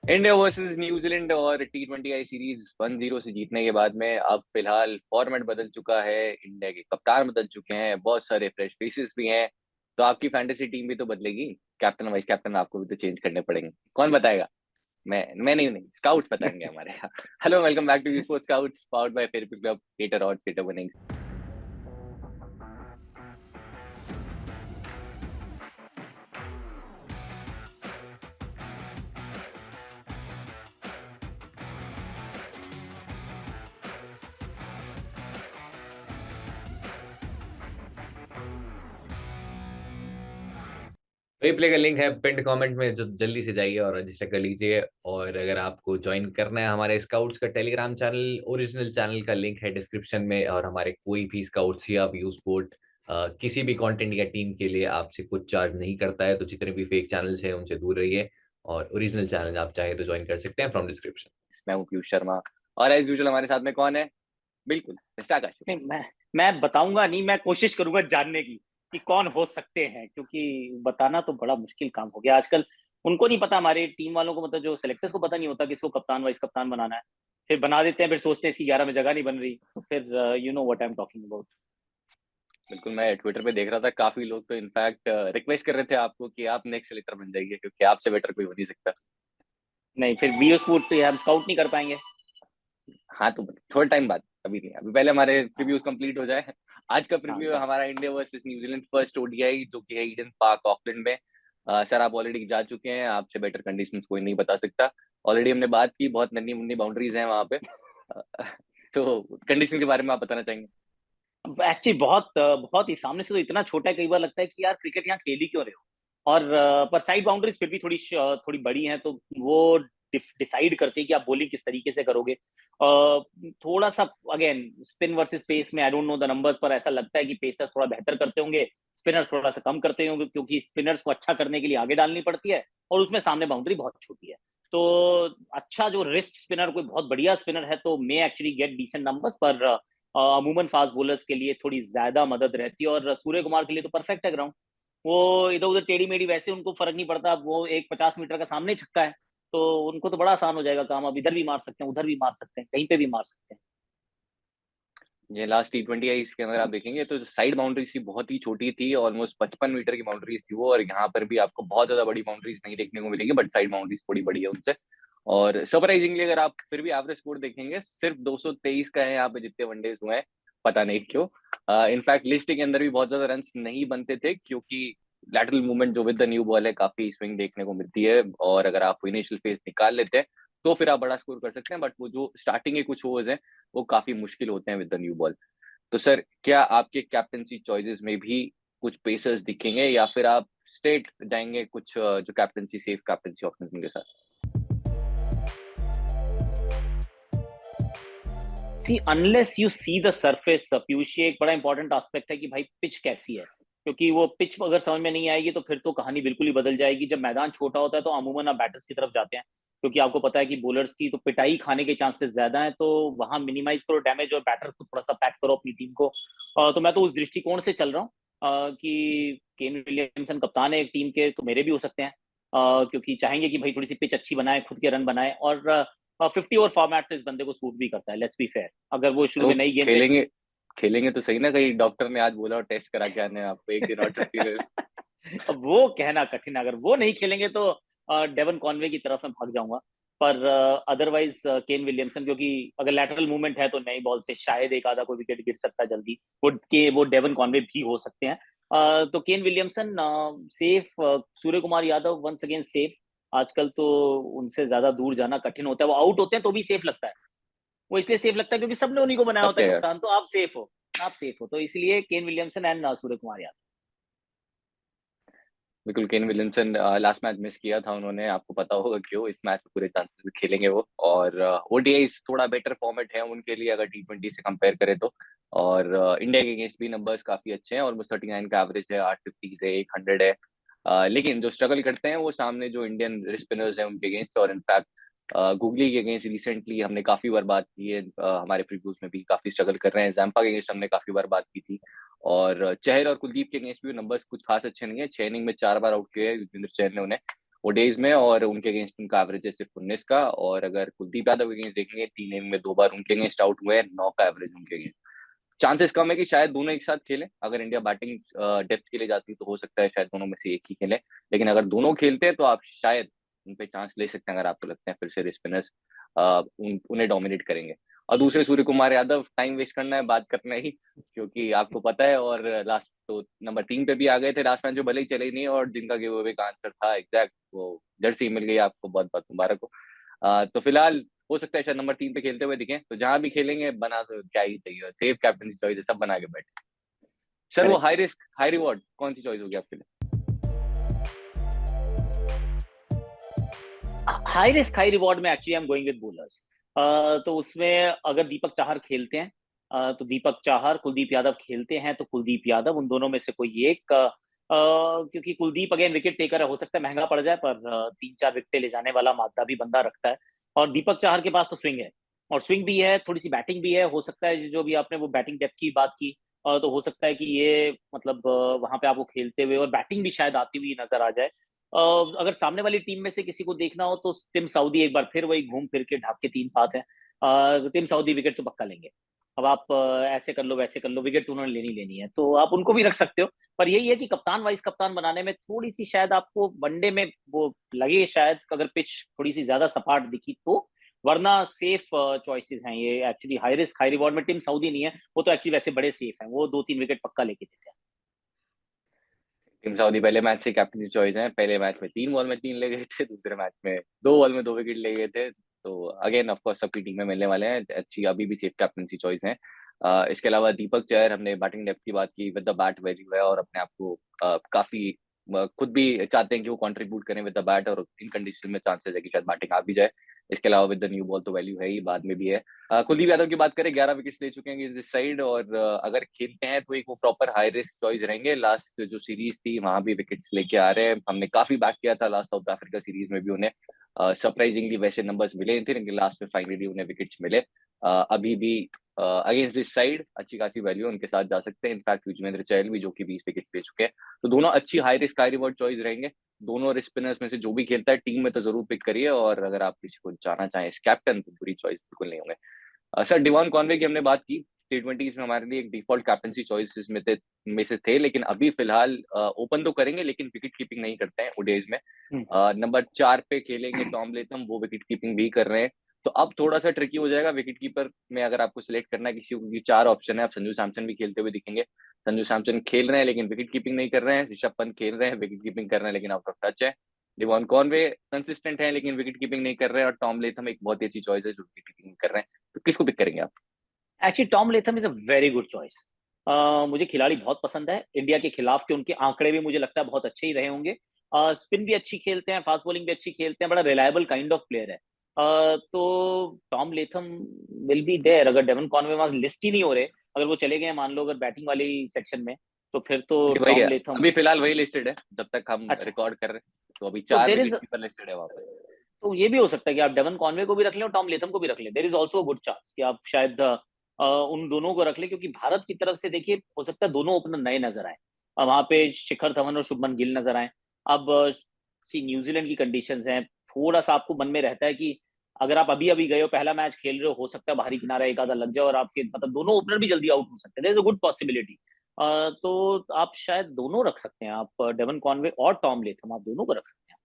India versus New Zealand और T20I series 1-0 से जीतने के बाद में अब फिलहाल फॉर्मेट बदल चुका है। इंडिया के कप्तान बदल चुके हैं, बहुत सारे फ्रेश फेसेस भी हैं। तो आपकी फैंटेसी टीम भी तो बदलेगी। कैप्टन वाइस कैप्टन आपको भी तो चेंज करने पड़ेंगे। कौन बताएगा? मैं नहीं, स्काउट्स बताएंगे हमारे यहाँ। Hello, welcome back to sports scouts powered by fair club, creator और क्रिएटर विनिंग्स। रिप्ले का लिंक है पिंड कमेंट में, जो जल्दी से जाइए और रजिस्टर कर लीजिए। और अगर आपको ज्वाइन करना है हमारे स्काउट्स का टेलीग्राम चैनल, ओरिजिनल चैनल का लिंक है डिस्क्रिप्शन में। और हमारे कोई भी स्काउट्स या व्यू स्पोर्ट किसी भी कंटेंट या टीम के लिए आपसे कुछ चार्ज नहीं करता है। तो जितने भी फेक चैनल्स हैं उनसे दूर रहिए, और ओरिजिनल चैनल आप चाहे तो ज्वाइन कर सकते हैं फ्रॉम डिस्क्रिप्शन। मैं हूँ पीयूष शर्मा, और एज यूजुअल हमारे साथ में कौन है? बिल्कुल, मिस्टर आकाश। नहीं, मैं बताऊंगा नहीं, मैं कोशिश करूंगा जानने की कि कौन हो सकते हैं, क्योंकि बताना तो बड़ा मुश्किल काम हो गया आजकल। उनको नहीं पता, हमारे टीम वालों को, मतलब जो सेलेक्टर्स को पता नहीं होता किसको कप्तान वाइस कप्तान बनाना है। फिर बना देते हैं, फिर सोचते हैं इसकी 11 में जगह नहीं बन रही, तो फिर you know what I am talking about. बिल्कुल, मैं ट्विटर पे देख रहा था, काफी लोग तो इनफैक्ट रिक्वेस्ट कर रहे थे आपको कि आप नेक्स्ट सेलेक्टर बन जाइए, क्योंकि आपसे बेटर कोई हो नहीं सकता। नहीं, फिर वीओ स्पोर्ट पे हम स्काउट नहीं कर पाएंगे। हाँ, तो थोड़ा टाइम बाद, अभी नहीं, अभी पहले हमारे प्रीव्यूज कंप्लीट हो जाए। आज का हाँ, प्रीव्यू हमारा India versus New Zealand first ODI, जो कि है ईडन पार्क ऑकलैंड में। सर, आप ऑलरेडी जा चुके हैं, आपसे बेटर कंडीशंस कोई नहीं बता सकता। ऑलरेडी हमने बात की, बहुत नन्ही मुन्नी बाउंड्रीज हैं वहां पे। अ, तो कंडीशन के बारे में आप बताना चाहेंगे? एक्चुअली बहुत बहुत ही सामने से तो इतना छोटा है, कई बार लगता है कि यार क्रिकेट यहाँ खेल ही क्यों रहे हो। और पर साइड बाउंड्रीज फिर भी थोड़ी बड़ी हैं, तो वो डिसाइड करते हैं कि आप बॉलिंग किस तरीके से करोगे। थोड़ा सा अगेन स्पिन वर्सेस पेस में I don't know the numbers, पर ऐसा लगता है कि पेसर्स थोड़ा बेहतर करते होंगे, स्पिनर्स थोड़ा सा कम करते होंगे, क्योंकि स्पिनर्स को अच्छा करने के लिए आगे डालनी पड़ती है और उसमें सामने बाउंड्री बहुत छोटी है। तो अच्छा, जो रिस्ट स्पिनर कोई बहुत बढ़िया स्पिनर है तो may actually get decent numbers, पर अमूमन फास्ट बॉलर्स के लिए थोड़ी ज्यादा मदद रहती है। और सूर्य कुमार के लिए तो परफेक्ट है ग्राउंड। वो इधर उधर टेढ़ी मेढ़ी, वैसे उनको फर्क नहीं पड़ता, वो एक 50 मीटर का सामने छक्का है, तो उनको तो बड़ा आसान हो जाएगा काम। अब इधर भी मार सकते हैं, उधर भी मार सकते हैं, कहीं पे भी मार सकते हैं। ये लास्ट T20 है, इसके अंदर आप देखेंगे तो साइड बाउंड्रीज थी, बहुत ही छोटी थी, ऑलमोस्ट 55 मीटर की बाउंड्रीज थी वो। और यहाँ पर भी आपको बहुत ज्यादा बड़ी बाउंड्रीज नहीं देखने को मिलेंगी, बट साइड बाउंड्रीज थोड़ी बड़ी है उनसे। और सरप्राइजिंगली अगर आप फिर भी एवरेज स्कोर देखेंगे, सिर्फ 223 का है यहाँ पे जितने वनडेज हुए हैं। पता नहीं क्यों। इनफैक्ट लिस्ट के अंदर भी बहुत ज्यादा रन नहीं बनते थे, क्योंकि लैटरल मूवमेंट जो विद द न्यू बॉल है, काफी स्विंग देखने को मिलती है। और अगर आप इनिशियल फेज निकाल लेते हैं तो फिर आप बड़ा स्कोर कर सकते हैं, बट वो जो स्टार्टिंग के कुछ ओवर्स हैं वो काफी मुश्किल होते हैं विद द न्यू बॉल। तो सर, क्या आपके कैप्टनसी चॉइसेस में भी कुछ पेसर्स दिखेंगे, या फिर आप स्ट्रेट जाएंगे कुछ जो कैप्टनसी सेफ कैप्टनसी ऑप्शन के साथ? See unless you see the surface Piyush, ये एक बड़ा इंपॉर्टेंट एस्पेक्ट है कि भाई पिच कैसी है। क्योंकि वो पिच अगर समझ में नहीं आएगी तो फिर तो कहानी बिल्कुल ही बदल जाएगी। जब मैदान छोटा होता है तो अमूमन आप बैटर्स की तरफ जाते हैं, क्योंकि आपको पता है कि बॉलर्स की तो पिटाई खाने के चांसेस ज्यादा हैं, तो वहां मिनिमाइज करो डैमेज और बैटर को थोड़ा सा पैक करो अपनी टीम को। तो मैं तो उस दृष्टिकोण से चल रहा हूँ कि केन विलियमसन कप्तान है एक टीम के, तो मेरे भी हो सकते हैं। क्योंकि चाहेंगे कि भाई थोड़ी सी पिच अच्छी बनाए, खुद के रन बनाए। और 50 ओवर फॉर्मेट तो इस बंदे को सूट भी करता है, लेट्स बी फेयर। अगर वो शुरू तो में नई गेंद खेलेंगे खेलेंगे तो सही ना? कहीं डॉक्टर ने आज बोला और टेस्ट करा के आने आपको एक दिन और छुट्टी ले। अब वो कहना कठिन है, अगर वो नहीं खेलेंगे तो डेवन कॉनवे की तरफ मैं भाग जाऊंगा। पर अदरवाइज केन विलियमसन, क्योंकि अगर लैटरल मूवमेंट है तो नई बॉल से शायद एक आधा कोई विकेट गिर सकता है जल्दी। वो डेवन कॉनवे भी हो सकते हैं। तो Kane Williamson safe, Surya Kumar Yadav once again safe. आजकल तो उनसे ज्यादा दूर जाना कठिन होता है, वो आउट होते हैं तो भी सेफ लगता है। वो इसलिए सेफ लगता है क्योंकि सबने उन्हीं को बनाया अब होता क्या है यार। कप्तान, तो आप सेफ हो। आप सेफ हो, तो इसलिए केन विलियमसन एंड सूर्य कुमार यादव। बिल्कुल, Kane Williamson last match miss किया था उन्होंने, आपको पता होगा क्यों। इस मैच में पूरे चांसेस खेलेंगे वो। और ओडीआई थोड़ा बेटर फॉर्मेट है उनके लिए अगर T20 से कंपेयर करें तो। और इंडिया के अगेंस्ट भी नंबर्स काफी अच्छे हैं, ऑलमोस्ट 39 का एवरेज है, 850 से 100 है। लेकिन जो स्ट्रगल करते हैं वो सामने जो इंडियन स्पिनर्स हैं उनके अगेंस्ट। और इनफैक्ट गुगली के अगेंस्ट रिसेंटली हमने काफी बार बात की है, हमारे प्रीव्यूज में भी काफी स्ट्रगल कर रहे हैं। जैम्पा के अगेंस्ट हमने काफी बार बात की थी। और चहर और कुलदीप के अगेंस्ट भी नंबर्स कुछ खास अच्छे नहीं है। 6 इनिंग में 4 बार आउट किए हैं युजवेंद्र चहल ने उन्हें। ओडीआईज में, और उनके अगेंस्ट उनका एवरेज है सिर्फ 19 का। और अगर कुलदीप यादव के अगेंस्ट देखेंगे, 3 इनिंग में 2 बार उनके अगेंस्ट आउट हुए हैं, 9 का एवरेज उनके अगेंस्ट। चांसेस कम है कि शायद दोनों एक साथ खेलें। अगर इंडिया बैटिंग डेप्थ के लिए जाती है तो हो सकता है शायद दोनों में से एक ही खेले, लेकिन अगर दोनों खेलते हैं तो आप शायद उन पे चांस ले सकते हैं, अगर आपको लगता है फिर से स्पिनर्स उन्हें डोमिनेट करेंगे। और दूसरे सूर्य कुमार यादव, टाइम वेस्ट करना है बात करना ही, क्योंकि आपको पता है। और लास्ट तो नंबर 3 पे भी आ गए थे लास्ट मैच, जो भले ही चले ही नहीं, और जिनका गिव अवे का आंसर था एग्जैक्ट, वो जर्सी मिल गई आपको, बहुत बहुत मुबारक हो। तो फिलहाल हो सकता है शायद नंबर 3 पे खेलते हुए दिखें, तो जहां भी खेलेंगे बना तो क्या ही चाहिए, सेफ कैप्टन चॉइस है, सब बना के बैठे। सर वो हाई रिस्क हाई रिवॉर्ड कौन सी चॉइस होगी आपके लिए? हाई रिस्क हाई रिवॉर्ड में actually I am going with bowlers. तो उसमें अगर दीपक चाहर खेलते हैं तो दीपक चाहर, कुलदीप यादव खेलते हैं तो कुलदीप यादव, उन दोनों में से कोई एक। क्योंकि कुलदीप अगेन विकेट टेकर है, हो सकता है महंगा पड़ जाए, पर 3-4 विकेट ले जाने वाला मादा भी बंदा रखता है। और दीपक चाहर के पास तो स्विंग है, और स्विंग भी है, थोड़ी सी बैटिंग भी है। हो सकता है जो भी आपने वो बैटिंग डेप्थ की बात की, तो हो सकता है कि ये मतलब वहां पे आपको खेलते हुए और बैटिंग भी शायद आती हुई नजर आ जाए। अगर सामने वाली टीम में से किसी को देखना हो तो टिम साउदी एक बार फिर वही घूम फिर के ढाक के 3 पात है। टिम साउदी विकेट तो पक्का लेंगे। अब आप ऐसे कर लो वैसे कर लो, विकेट तो उन्होंने लेनी है, तो आप उनको भी रख सकते हो। पर यही है कि कप्तान वाइस कप्तान बनाने में थोड़ी सी शायद आपको वनडे में वो लगे, शायद अगर पिच थोड़ी सी ज्यादा सपाट दिखी तो। वरना सेफ चॉइसेस हैं ये actually. High risk high reward में टिम साउदी नहीं है, वो तो एक्चुअली वैसे बड़े सेफ हैं, वो 2-3 विकेट पक्का लेके देते हैं। टीम सऊदी पहले मैच से कैप्टन चॉइस है, पहले मैच में 3 बॉल में 3 ले गए थे, दूसरे मैच में 2 बॉल में 2 विकेट ले गए थे। तो अगेन ऑफ कोर्स सबकी टीम में मिलने वाले हैं अच्छी, अभी भी सेफ कैप्टनसी चॉइस है। इसके अलावा दीपक चहर, हमने बैटिंग डेप्थ की बात की, विद द बैट वैल्यू है, और अपने आप को काफी खुद भी चाहते हैं कि वो कंट्रीब्यूट करें विद द बैट, और इन कंडीशन में चांसेस है कि शायद बैटिंग आ भी जाए। इसके अलावा विद द न्यू बॉल तो वैल्यू है ही, बाद में भी है। कुलदीप यादव की बात करें, 11 विकेट्स ले चुके हैं इस साइड, और अगर खेलते हैं तो एक वो प्रॉपर हाई रिस्क चॉइस रहेंगे। लास्ट जो सीरीज थी वहां भी विकेट्स लेके आ रहे हैं, हमने काफी बैक किया था लास्ट साउथ अफ्रीका सीरीज में भी उन्हें सरप्राइजिंगली वैसे नंबर्स मिले थे, लेकिन लास्ट में फाइनली उन्हें विकेट्स मिले। अभी भी अगेंस्ट दिस साइड अच्छी खासी वैल्यू उनके साथ जा सकते हैं। इनफैक्ट युजवेंद्र चहल भी, जो कि 20 विकेट्स ले चुके हैं, तो दोनों अच्छी high risk high reward choice रहेंगे। दोनों स्पिनर्स में से जो भी खेलता है टीम में तो जरूर पिक करिए, और अगर आप किसी को जाना चाहें इस कैप्टन, तो बुरी चॉइस बिल्कुल नहीं होंगे। सर डिवॉन कॉनवे की हमने बात की, T20 में हमारे लिए एक डिफॉल्ट कैप्टनसी चॉइसेस में से थे, लेकिन अभी फिलहाल ओपन तो करेंगे लेकिन विकेट कीपिंग नहीं करते हैं ओडीआईज में। नंबर 4 पे खेलेंगे टॉम लेथम, वो विकेट कीपिंग भी कर रहे हैं। तो अब थोड़ा सा ट्रिकी हो जाएगा विकेट कीपर में, अगर आपको सिलेक्ट करना है किसी को, क्योंकि 4 ऑप्शन है। आप संजू सैमसन भी खेलते हुए दिखेंगे, संजू सैमसन खेल रहे हैं लेकिन विकेट कीपिंग नहीं कर रहे हैं। ऋषभ पंत खेल रहे हैं, विकेट कीपिंग कर रहे हैं लेकिन आउट ऑफ टच है। डिवॉन कॉनवे कंसिस्टेंट है लेकिन विकेट कीपिंग नहीं कर रहे हैं, और टॉम लेथम एक बहुत ही अच्छी चॉइस है जो विकेट कीपिंग कर रहे हैं। तो किसको पिक करेंगे आप? Actually Tom Latham is a very good choice. मुझे खिलाड़ी बहुत पसंद है, इंडिया के खिलाफ के उनके आंकड़े भी मुझे लगता है बहुत अच्छे ही रहे होंगे। स्पिन भी अच्छी खेलते हैं, फास्ट बॉलिंग भी अच्छी खेलते हैं, बड़ा रिलायबल काइंड ऑफ प्लेयर है। तो Tom Latham will be there. अगर डेवन कॉनवे वहां लिस्ट ही नहीं हो रहे, अगर वो चले गए मान लो अगर बैटिंग वाली सेक्शन में, तो फिर तो जी वही टॉम है, लेथम। अभी फिलहाल वही लिस्टेड है जब तक हम अच्छा, रिकॉर्ड कर रहे हैं, तो अभी तो 4 there is, wicket keeper listed है वहां पर। तो ये भी हो सकता है कि आप डेवन कॉनवे को भी रख लें और टॉम लेथम को भी रख लें। There is also good chance कि आप शायद उन दोनों को रख लें, क्योंकि भारत की तरफ से देखिए हो सकता है दोनों ओपनर नए नजर आए। अब वहां पे शिखर धवन और शुभमन गिल नजर आए। अब सी न्यूजीलैंड की कंडीशंस हैं, थोड़ा सा आपको मन में रहता है कि अगर आप अभी अभी गए हो, पहला मैच खेल रहे हो सकता है बाहरी किनारा एक आधा लग जाए और आपके मतलब दोनों ओपनर भी जल्दी आउट हो सकते हैं। There is a good possibility. तो आप शायद दोनों रख सकते हैं, आप डेवन कॉनवे और टॉम लेथम, आप दोनों को रख सकते हैं।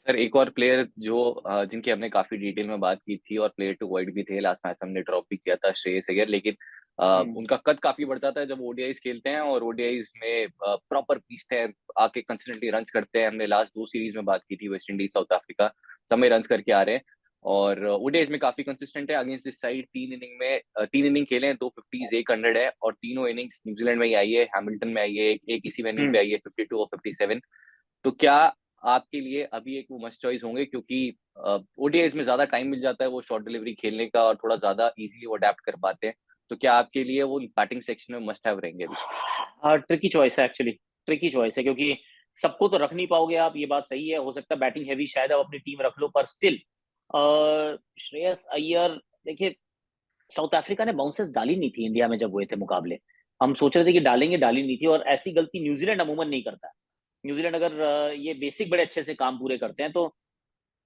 सर एक और प्लेयर जो जिनकी हमने काफी डिटेल में बात की थी और प्लेयर टू अवॉइड भी थे, लास्ट मैच हमने ड्रॉप भी किया था, श्रेयस अय्यर। लेकिन हम्म। उनका कद काफी बढ़ जाता है जब ओडीआईज खेलते हैं, और ओडीआईज में प्रॉपर पीसते हैं, आके कंसिस्टेंटली रन्स करते हैं। हमने लास्ट 2 सीरीज में बात की थी, वेस्ट इंडीज साउथ अफ्रीका, समय रन्स करके आ रहे हैं, और ओडीआईज में काफी कंसिस्टेंट है। अगेंस्ट दिस साइड 3 इनिंग खेले हैं, 2 50s 100 है, और तीनों इनिंग्स न्यूजीलैंड में ही आई है, हैमिल्टन में आई है, एक इसी वेन्यू पे आई है 52 और 57। तो क्या आपके लिए अभी एक वो मस्ट चॉइस होंगे, क्योंकि ओडीआईज में ज्यादा टाइम मिल जाता है वो शॉर्ट डिलीवरी खेलने का, और थोड़ा ज्यादा इजीली वो अडेप्ट कर पाते हैं। तो क्या आपके लिए वो बैटिंग सेक्शन में मस्ट हैव रहेंगे अभी? हाँ, ट्रिकी चॉइस है एक्चुअली, ट्रिकी चॉइस है, क्योंकि सबको तो रख नहीं पाओगे आप, ये बात सही है। हो सकता है बैटिंग हैवी शायद आप अपनी टीम रख लो, पर स्टिल श्रेयस अय्यर देखिए, साउथ अफ्रीका ने बाउंसर्स डाली नहीं थी इंडिया में जब हुए थे मुकाबले। हम सोच रहे थे कि डालेंगे, डाली नहीं थी, और ऐसी गलती न्यूजीलैंड अमूमन नहीं करता। न्यूजीलैंड अगर ये बेसिक बड़े अच्छे से काम पूरे करते हैं तो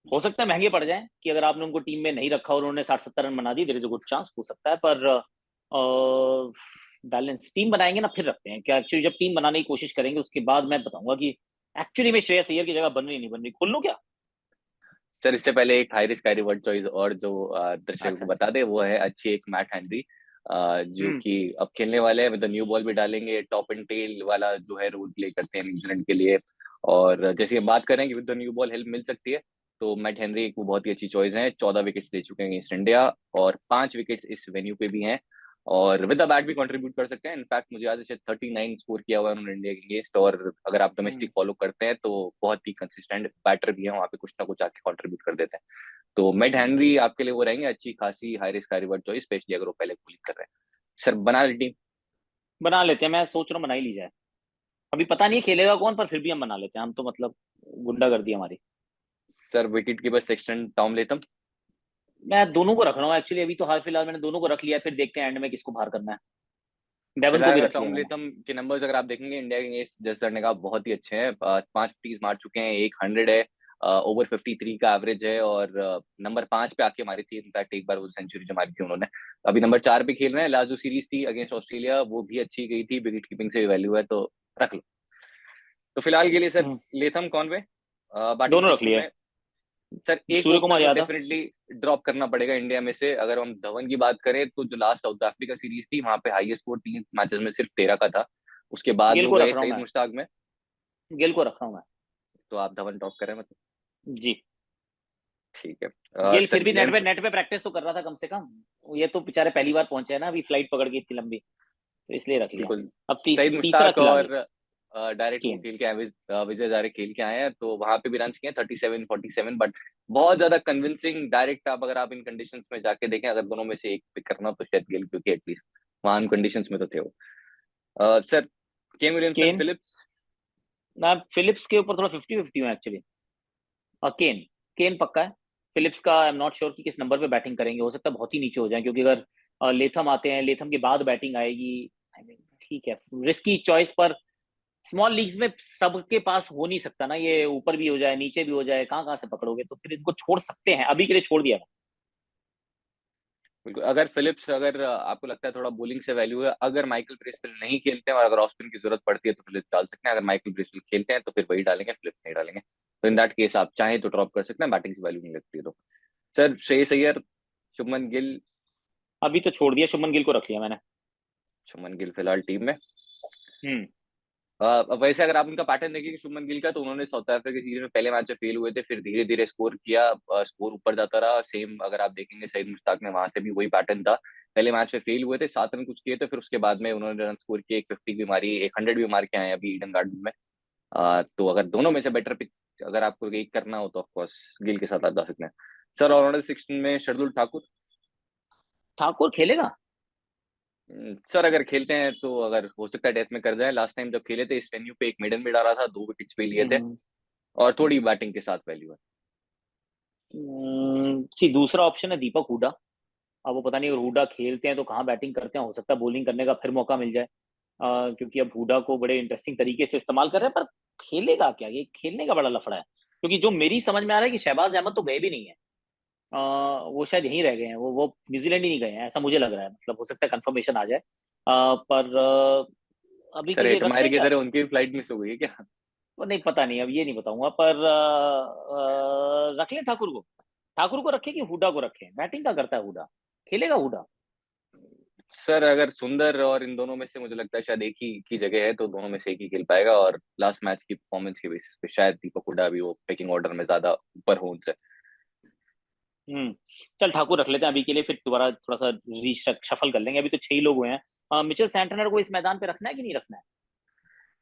हो सकता है महंगे पड़ जाएं, कि अगर आपने उनको टीम में नहीं रखा और उन्होंने 60-70 रन बना दिए, there is a good chance हो सकता है। पर बैलेंस टीम बनाएंगे ना फिर रखते हैं क्या। एक्चुअली जब टीम बनाने की कोशिश करेंगे उसके बाद मैं बताऊंगा कि एक्चुअली में श्रेयस अय्यर की जगह बन रही नहीं बन रही। खोल लो क्या? सर इससे पहले एक high risk high reward choice और जो दर्शकों अच्छा को अच्छा। बता दे, वो है अच्छी एक मैट हेनरी, जो हम्म कि अब खेलने वाले हैं, मतलब न्यू बॉल भी डालेंगे, टॉप एंड टेल वाला जो है रोल प्ले करते हैं न्यूजीलैंड के लिए। और जैसे हम बात करें कि with the new ball help मिल सकती है, तो मैट हेनरी एक वो बहुत ही अच्छी चॉइस है। 14 विकेट्स दे चुके हैं ईस्ट इंडिया, और 5 विकेट्स इस वेन्यू पे भी हैं, और विद द बैट भी कंट्रीब्यूट कर सकते हैं। इनफैक्ट मुझे याद है शायद 39 स्कोर किया हुआ है उन्होंने इंडिया के अगेंस्ट, और अगर आप हम्म डोमेस्टिक फॉलो करते हैं तो बहुत ही कंसिस्टेंट बैटर भी है, वहाँ पे कुछ ना कुछ आके कंट्रीब्यूट कर देते हैं। तो मेट हेनरी आपके लिए वो रहेंगे अच्छी खासी high risk high reward choice, specially अगर वो पहले बॉलिंग कर रहे हैं। सर बना ली टीम? बना लेते हैं, मैं सोच रहा हूँ बना ही ली जाए। अभी पता नहीं खेलेगा कौन, पर फिर भी हम बना लेते हैं। हम तो मतलब गुंडागर्दी हमारी। Sir wicket keeper section Tom Latham? मैं दोनों को रख रहा हूँ एक्चुअली, अभी तो हाल फिलहाल मैंने दोनों को रख लिया, फिर देखते हैं एंड में किसको बाहर करना है। डेवन को भी फिलहाल रख लिया टॉम मैंने। लेथम के नंबर्स अगर आप देखेंगे इंडिया के अगेंस्ट, जैसे सर ने कहा, बहुत ही अच्छे हैं। 5 50 मार चुके हैं, एक 100 है, ओवर 53 का एवरेज है, और नंबर 5 पे आके मारी थी इनफैक्ट एक बार वो सेंचुरी जो मारी थी उन्होंने। अभी नंबर 4 पे खेल रहे हैं। लास्ट जो सीरीज थी अगेंस्ट ऑस्ट्रेलिया वो भी अच्छी गई थी, विकेट कीपिंग से भी वैल्यू है, तो रख लो। तो फिलहाल के लिए सर हम्म, लेथम कॉनवे बैटिंग दोनों रख सेक्शन लिए। में। सर एक सूर्य ओपनर कुमार तो यादव। डेफिनेटली ड्रॉप करना पड़ेगा इंडिया में से। अगर हम धवन की बात करें तो जो लास्ट साउथ अफ्रीका सीरीज थी वहां पे हाईएस्ट स्कोर 3 मैचेस में सिर्फ 13 का था, उसके बाद गिल वो को गए रख रहा हूँ सईद मैं। मुश्ताक में। गिल को रख रहा हूँ मैं। तो आप धवन ड्रॉप करें मतलब? जी। ठीक है। गिल सर फिर भी ग्लेन, नेट पे प्रैक्टिस तो कर रहा था कम से कम। ये तो बेचारे पहली बार पहुंचे हैं ना, अभी फ्लाइट पकड़ के इतनी लंबी, तो इसलिए रख लिया। बिल्कुल अब सईद तीसरा मुश्ताक, खिलाड़ी और डायरेक्ट वो केन। खेल के आए, विजय हजारे खेल के आए हैं, तो वहां पे भी रन किए 37 47, बट बहुत ज्यादा कन्विंसिंग डायरेक्ट। आप अगर आप इन कंडीशंस में जाके देखें, अगर दोनों में से एक पिक करना हो, तो शायद गिल, क्योंकि एटलीस्ट वहां कंडीशंस में तो थे वो। सर केन विलियमसन केन। फिलिप्स? मैं फिलिप्स के ऊपर थोड़ा 50-50 हूँ एक्चुअली। और केन। केन पक्का है। फिलिप्स का आई एम नॉट श्योर कि किस नंबर पे बैटिंग करेंगे, हो सकता है बहुत ही नीचे हो जाए, क्योंकि अगर लेथम आते हैं, लेथम के बाद बैटिंग आएगी। आई मीन ठीक है, रिस्की चॉइस, पर स्मॉल लीग्स में सबके पास हो नहीं सकता ना, ये ऊपर भी हो जाए नीचे भी हो जाए, कहाँ कहाँ से पकड़ोगे, तो फिर इनको छोड़ सकते हैं, अभी के लिए छोड़ दिया। बिल्कुल। अगर फिलिप्स, अगर आपको लगता है थोड़ा बॉलिंग से वैल्यू है, अगर माइकल ब्रेसवेल नहीं खेलते हैं और अगर ऑस्टिन की जरूरत पड़ती है तो फिलिप्स डाल सकते हैं। अगर माइकल ब्रेसवेल खेलते हैं तो फिर वही डालेंगे, फिलिप्स नहीं डालेंगे। तो इन दैट केस आप चाहे तो ड्रॉप कर सकते हैं, बैटिंग से वैल्यू नहीं लगती है तो। सर श्रेयस अय्यर, शुभमन गिल? अभी तो छोड़ दिया, शुभमन गिल को रख लिया मैंने। शुभमन गिल फिलहाल टीम में। हम्म अब वैसे अगर आप उनका पैटर्न देखेंगे शुभमन गिल का, तो उन्होंने साउथ अफ्रीका की सीरीज में पहले मैच में फेल हुए थे, फिर धीरे धीरे स्कोर किया, स्कोर ऊपर जाता रहा। सेम अगर आप देखेंगे सईद मुश्ताक में, वहां से भी वही पैटर्न था। पहले मैच में फेल हुए थे, 7 रन कुछ किए थे, फिर उसके बाद में उन्होंने रन स्कोर किए, एक 50 भी मारी, एक 100 भी मार के आए अभी ईडन गार्डन में। तो अगर दोनों में से बेटर पिक अगर आपको एक करना हो तो ऑफकोर्स गिल के साथ आप जा सकते हैं। सर ऑलराउंडर 16 में शार्दुल ठाकुर? ठाकुर खेलेगा। सर अगर खेलते हैं तो अगर हो सकता है डेथ में कर जाए। लास्ट टाइम जब खेले थे इस वेन्यू पे एक मेडन भी डाला था, 2 विकेट्स पे लिए थे, हम्म और थोड़ी बैटिंग के साथ वैल्यू है। सी दूसरा ऑप्शन है दीपक हुडा। अब वो पता नहीं, अगर हुडा खेलते हैं तो कहाँ बैटिंग करते हैं, हो सकता है बॉलिंग करने का फिर मौका मिल जाए। क्योंकि अब हुडा को बड़े इंटरेस्टिंग तरीके से इस्तेमाल कर रहे हैं, पर खेलेगा क्या, ये खेलने का बड़ा लफड़ा है। क्योंकि जो मेरी समझ में आ रहा है कि शहबाज अहमद तो गए भी नहीं है। वो शायद यहीं रह गए हैं, वो न्यूजीलैंड ही नहीं गए हैं, ऐसा मुझे लग रहा है। मतलब हो सकता है कंफर्मेशन आ जाए। पर अभी के सर लिए रख हेटमायर लें की क्या? तरह उनकी फ्लाइट मिस हो गई है क्या? वो नहीं, पता नहीं, अब ये नहीं बताऊंगा, पर रख लें ठाकुर को। ठाकुर को रखें कि हुडा को रखें? बैटिंग का करता है हुडा, खेलेगा हुडा? सर अगर सुंदर और इन दोनों में से मुझे लगता है शायद एक ही की जगह है, तो दोनों में से एक ही खेल पाएगा, और लास्ट मैच की परफॉर्मेंस के बेसिस पे शायद दीपक हुडा भी वो पिकिंग ऑर्डर में ज्यादा ऊपर हो उनसे। हम्म चल ठाकुर रख लेते हैं अभी के लिए, फिर दोबारा थोड़ा सा शफल कर लेंगे। अभी तो 6 ही लोग हुए हैं। मिचेल सैंटनर को इस मैदान पे रखना है कि नहीं रखना है?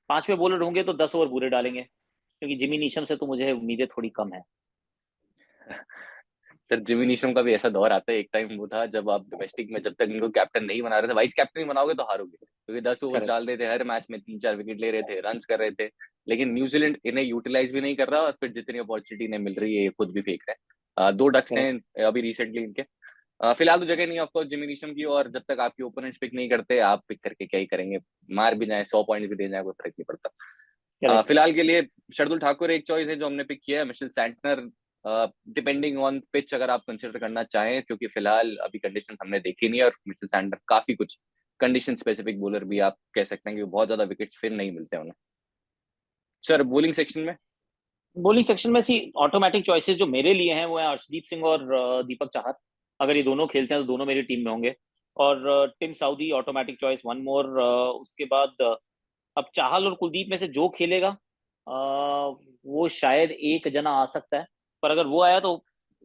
5वें बॉलर होंगे तो 10 ओवर पूरे डालेंगे, क्योंकि जिमी नीशम से तो मुझे उम्मीदें थोड़ी कम है। सर जिमी नीशम का भी ऐसा दौर आता है, एक टाइम वो था जब आप डोमेस्टिक में जब तक इनको कैप्टन नहीं बना रहे थे, वाइस कैप्टन ही बनाओगे तो हारोगे, क्योंकि 10 ओवर्स करेक्ट। डाल रहे थे हर मैच में, 3 4 विकेट ले रहे थे, रन कर रहे थे। लेकिन न्यूजीलैंड इन्हें यूटिलाइज भी नहीं कर रहा, और फिर जितनी अपॉर्चुनिटी इन्हें मिल रही है ये खुद भी फेंक रहे हैं। 2 डक्स हैं करेक्ट। अभी रिसेंटली इनके। फिलहाल तो जगह नहीं ऑफकोर्स जिमी नीशम की, और जब तक आपके ओपोनेंट्स पिक नहीं करते, आप पिक करके क्या ही करेंगे? मार भी जाए, 100 पॉइंट भी दे जाए, कोई फर्क नहीं पड़ता। फिलहाल के लिए शार्दुल ठाकुर एक चॉइस है जो हमने पिक किया है, Mitchell Santner depending on pitch अगर आप कंसिडर करना चाहें, क्योंकि फिलहाल अभी कंडीशंस हमने देखी नहीं है, और मिशेल सैंटनर काफी कुछ कंडीशन स्पेसिफिक बॉलर भी आप कह सकते हैं कि बहुत ज्यादा विकेट्स फिर नहीं मिलते हैं उन्हें। सर बॉलिंग सेक्शन में, बॉलिंग सेक्शन में सी ऑटोमेटिक चॉइसेस जो मेरे लिए हैं वो है अर्शदीप सिंह और दीपक चाहर। अगर ये दोनों खेलते हैं तो दोनों मेरी टीम में होंगे। और Tim Southee automatic choice one more. उसके बाद अब चाहल और कुलदीप में से जो खेलेगा वो शायद एक जना आ सकता है। पर अगर वो आया तो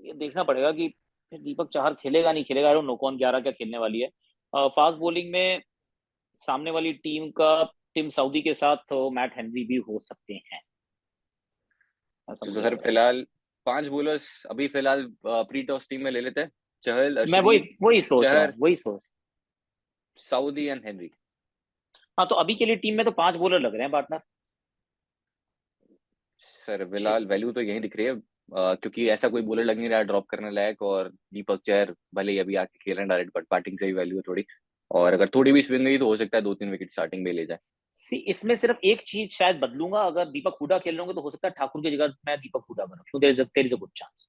ये देखना पड़ेगा कि फिर दीपक चाहर खेलेगा नहीं खेलेगा। आई डोंट नो कौन 11 क्या खेलने वाली है। फास्ट बॉलिंग में सामने वाली टीम का टिम साउदी के साथ तो मैट हेनरी भी हो सकते हैं, ऐसा तो मुझे सर लग रहा है। फिलहाल 5 बॉलर्स अभी फिलहाल प्री टॉस टीम में ले लेते हैं। चहल, मैं वही अर्शदीप, वही सोच रहा चहर, हूँ, वही सोच। Southee and Henry. हाँ, तो अभी के लिए टीम में तो 5 बॉलर लग रहे हैं पार्टनर। सर फिलहाल वैल्यू तो यही दिख रही है, क्योंकि ऐसा कोई बॉलर लग नहीं रहा है ड्रॉप करने लायक, और दीपक चहर भले ही अभी आके खेल रहे हैं डायरेक्ट, बट बैटिंग से ही वैल्यू है थोड़ी, और अगर थोड़ी भी स्पिन गई तो हो सकता है 2-3 विकेट स्टार्टिंग में ले जाए। सी इसमें सिर्फ एक चीज शायद बदलूंगा। अगर दीपक हुडा खेल रहे होंगे तो हो सकता है ठाकुर की जगह मैं दीपक हुडा बनाऊं। There is a good chance.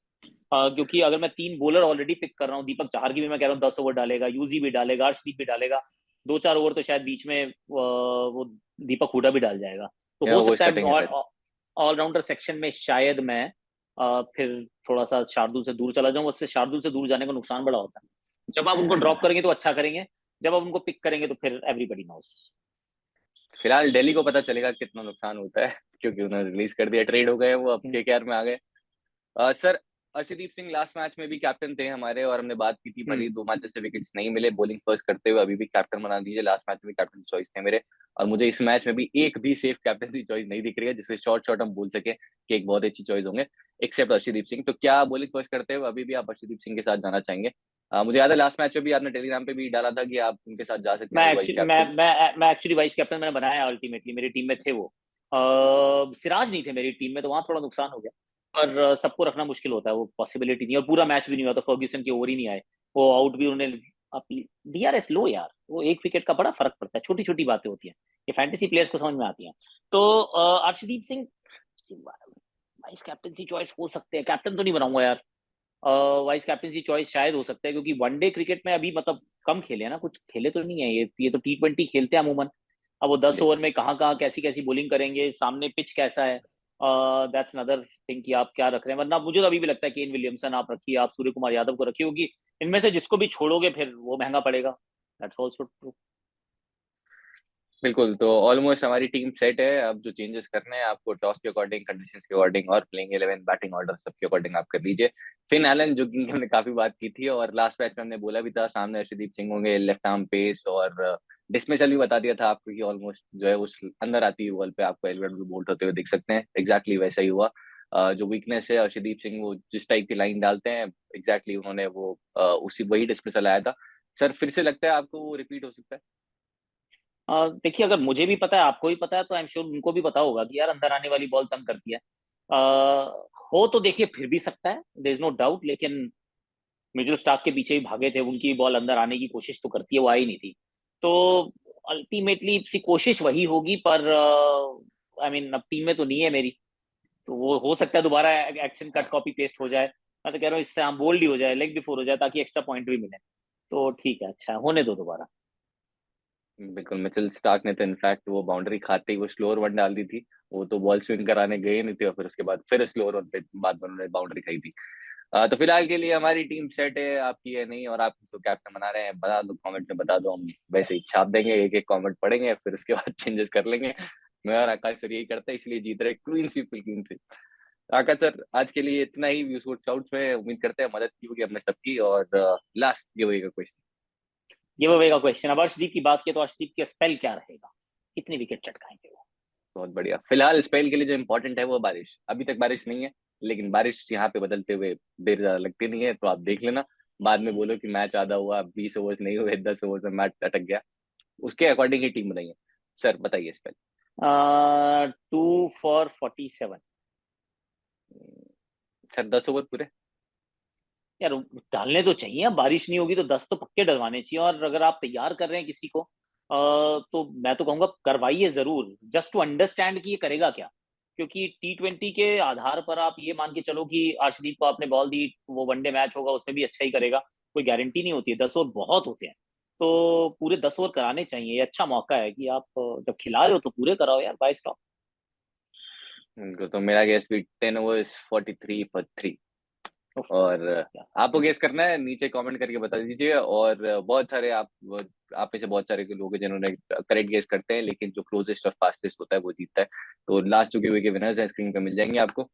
क्योंकि अगर मैं 3 बॉलर ऑलरेडी पिक कर रहा हूँ, दीपक चाहर की भी मैं कह रहा हूँ 10 ओवर डालेगा, यूजी भी डालेगा, अर्शदीप भी डालेगा, 2-4 ओवर तो शायद बीच में वो दीपक हुडा भी डाल जाएगा। तो या हो वो सकता है कटिंग है फिर। ऑलराउंडर सेक्शन में शायद मैं फिर थोड़ा सा शार्दुल से दूर चला जाऊं। उससे शार्दुल से दूर जाने का नुकसान बड़ा होता है। जब आप उनको ड्रॉप करेंगे तो अच्छा करेंगे, जब आप उनको पिक करेंगे तो फिर एवरीबडी नोस। फिलहाल दिल्ली को पता चलेगा कितना नुकसान होता है, क्योंकि उन्होंने रिलीज कर दिया, ट्रेड हो गए वो, अब केकेआर में आ गए। Sir Arshdeep Singh last match में भी कैप्टन थे हमारे, और हमने बात की थी, भले ही 2 मैचेस से विकेट्स नहीं मिले, बॉलिंग फर्स्ट करते हुए अभी भी कैप्टन बना दीजिए, लास्ट मैच में भी कैप्टन चॉइस थे मेरे, और मुझे इस मैच में भी एक भी सेफ कैप्टन चॉइस नहीं दिख रही है जिससे शॉर्ट शॉर्ट हम बोल सके कि एक बहुत अच्छी चॉइस होंगे, एक्सेप्ट अर्शदीप सिंह। तो क्या बॉलिंग फर्स्ट करते हुए अभी भी आप अर्शदीप सिंह के साथ जाना चाहेंगे? मुझे याद है लास्ट मैच में भी आपने टेलीग्राम पे भी डाला था कि आप उनके साथ जा सकते हैं मैं एज वाइस एक्चुअली कैप्टन। मैं एक्चुअली वाइस कैप्टन मैंने बनाया अल्टीमेटली। मेरी टीम में थे वो। सिराज नहीं थे मेरी टीम में, तो वहां थोड़ा नुकसान हो गया। पर सबको रखना मुश्किल होता है, वो पॉसिबिलिटी नहीं। और पूरा मैच भी नहीं हुआ तो फर्ग्यूसन के ओवर ही नहीं आए। वो आउट भी उन्होंने डीआरएस लो यार। वो एक विकेट का बड़ा फर्क पड़ता है। छोटी छोटी बातें होती हैं, ये फैंटेसी प्लेयर्स को समझ में आती हैं। तो Arshdeep Singh vice captaincy choice हो सकते हैं। कैप्टन तो नहीं बनाऊंगा यार। वाइस कैप्टनसी चॉइस शायद हो सकता है, क्योंकि वनडे क्रिकेट में अभी मतलब कम खेले हैं ना, कुछ खेले तो नहीं है ये तो T20 खेलते हैं अमूमन। अब वो 10 ओवर में कहाँ कहाँ कैसी कैसी बॉलिंग करेंगे, सामने पिच कैसा है, दैट्स अनदर थिंग कि आप क्या रख रहे हैं। वरना मुझे तो अभी भी लगता है केन विलियमसन आप रखिए, आप सूर्य कुमार यादव को रखिए, क्योंकि इनमें से जिसको भी छोड़ोगे फिर वो महंगा पड़ेगा। That's also true. बिल्कुल, तो ऑलमोस्ट हमारी टीम सेट है। अब जो चेंजेस करने हैं आपको टॉस के अकॉर्डिंग, कंडीशंस के अकॉर्डिंग, और प्लेइंग 11 बैटिंग ऑर्डर सबके अकॉर्डिंग आप कर लीजिए। फिन एलन जो कि हमने काफी बात की थी, और लास्ट मैच में हमने बोला भी था सामने अर्शदीप सिंह होंगे, लेफ्ट आर्म पेस, और डिसमिसल भी बता दिया था आपको कि ऑलमोस्ट जो है उस अंदर आती हुई बॉल पे आपको एलवेड बोल्ट होते हुए दिख सकते हैं। एग्जैक्टली वैसा ही हुआ। जो वीकनेस है अर्शदीप सिंह, वो जिस टाइप की लाइन डालते हैं एग्जैक्टली उन्होंने वो उसी वही डिसमिसल आया था। सर फिर से लगता है आपको वो रिपीट हो सकता है? देखिए, अगर मुझे भी पता है, आपको भी पता है, तो आई एम श्योर उनको भी पता होगा कि यार अंदर आने वाली बॉल तंग करती है। हो तो देखिए फिर भी सकता है, देयर इज नो डाउट। लेकिन मिडिल स्टार्क के पीछे ही भागे थे, उनकी बॉल अंदर आने की कोशिश तो करती है, वो आई नहीं थी। तो अल्टीमेटली सी कोशिश वही होगी। पर आई मीन अब टीम में तो नहीं है मेरी, तो वो हो सकता है दोबारा एक्शन कट कॉपी पेस्ट हो जाए। मैं तो कह रहा हूँ इससे हम बोल्ड ही हो जाए, लेग बिफोर हो जाए, ताकि एक्स्ट्रा पॉइंट भी मिले। तो ठीक है, अच्छा होने दो दोबारा। बिल्कुल, मिचेल स्टार्क ने तो इनफैक्ट वो बाउंड्री खाते ही वो स्लोअर वन डाल दी थी। वो तो बॉल स्विंग कराने गए नहीं थे, और फिर उसके बाद फिर स्लोअर वन पे बाद में उन्होंने बाउंड्री खाई थी। तो फिलहाल के लिए हमारी टीम सेट है, आपकी है नहीं, और आप किसको कैप्टन बना रहे हैं बता दो, कमेंट में बता दो, हम वैसे ही छाप देंगे, एक एक कमेंट पढ़ेंगे, फिर उसके बाद चेंजेस कर लेंगे। मैं और आकाश सर यही करते हैं, इसलिए जीत रहे, क्लीन स्वीप क्लीन स्वीप। आकाश सर आज के लिए इतना ही। व्यूज आउट में उम्मीद करते हैं मदद की होगी हमने सबकी, और लास्ट गिव का क्वेश्चन। गिव अवे का क्वेश्चन, अब अर्शदीप की बात की तो अर्शदीप के स्पेल क्या रहेगा, कितनी विकेट चटकाएंगे वो? बहुत बढ़िया। फिलहाल स्पेल के लिए जो इम्पोर्टेंट है वो बारिश, अभी तक बारिश नहीं है, लेकिन बारिश यहाँ पे बदलते हुए देर ज्यादा लगती नहीं है, तो आप देख लेना, बाद में बोलो कि मैच आधा हुआ, 20 ओवर नहीं हुए, 10 ओवर में मैच अटक गया, उसके अकॉर्डिंग ही टीम बनाई है। सर बताइए स्पेल। 2 for 47। सर 10 ओवर पूरे। यार डालने तो चाहिए, अब बारिश नहीं होगी तो 10 तो पक्के डलवाने चाहिए। और अगर आप तैयार कर रहे हैं किसी को तो मैं तो कहूंगा करवाइए जरूर, जस्ट टू अंडरस्टैंड कि ये करेगा क्या। क्योंकि T20 के आधार पर आप ये मान के चलो कि अर्शदीप को आपने बॉल दी, वो वनडे मैच होगा उसमें भी अच्छा ही करेगा, कोई गारंटी नहीं होती है। 10 ओवर बहुत होते हैं, तो पूरे 10 ओवर कराने चाहिए। ये अच्छा मौका है कि आप जब खिला रहे हो तो पूरे कराओ यार, बाय स्टॉप। उनको तो मेरा गेस भी 10 overs 43 for 3। और आपको गेस करना है, नीचे कमेंट करके बता दीजिए। और बहुत सारे आप में से बहुत सारे लोग हैं जिन्होंने करेक्ट गेस करते हैं, लेकिन जो क्लोजेस्ट और फास्टेस्ट होता है वो जीतता है। तो लास्ट जो गिव के विनर्स हैं स्क्रीन पे मिल जाएंगे आपको।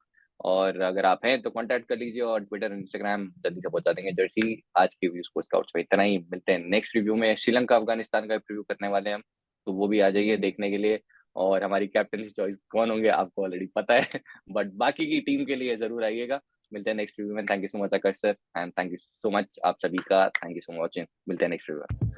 और अगर आप हैं तो कांटेक्ट कर लीजिए, और ट्विटर इंस्टाग्राम जल्दी से पहुंचा देंगे जर्सी। आज के व्यू स्पोर्ट्स स्काउट्स में इतना ही, मिलते हैं नेक्स्ट रिव्यू में। श्रीलंका अफगानिस्तान का रिव्यू करने वाले हैं हम, तो वो भी आ जाइए देखने के लिए। और हमारी कैप्टन चॉइस कौन होंगे आपको ऑलरेडी पता है बट बाकी की टीम के लिए जरूर आइएगा। मिलते हैं नेक्स्ट रिव्यू में। Thank you so much Akash sir, and thank you so much आप सभी का। थैंक यू सो मच, मिलते हैं नेक्स्ट रिव्यू में।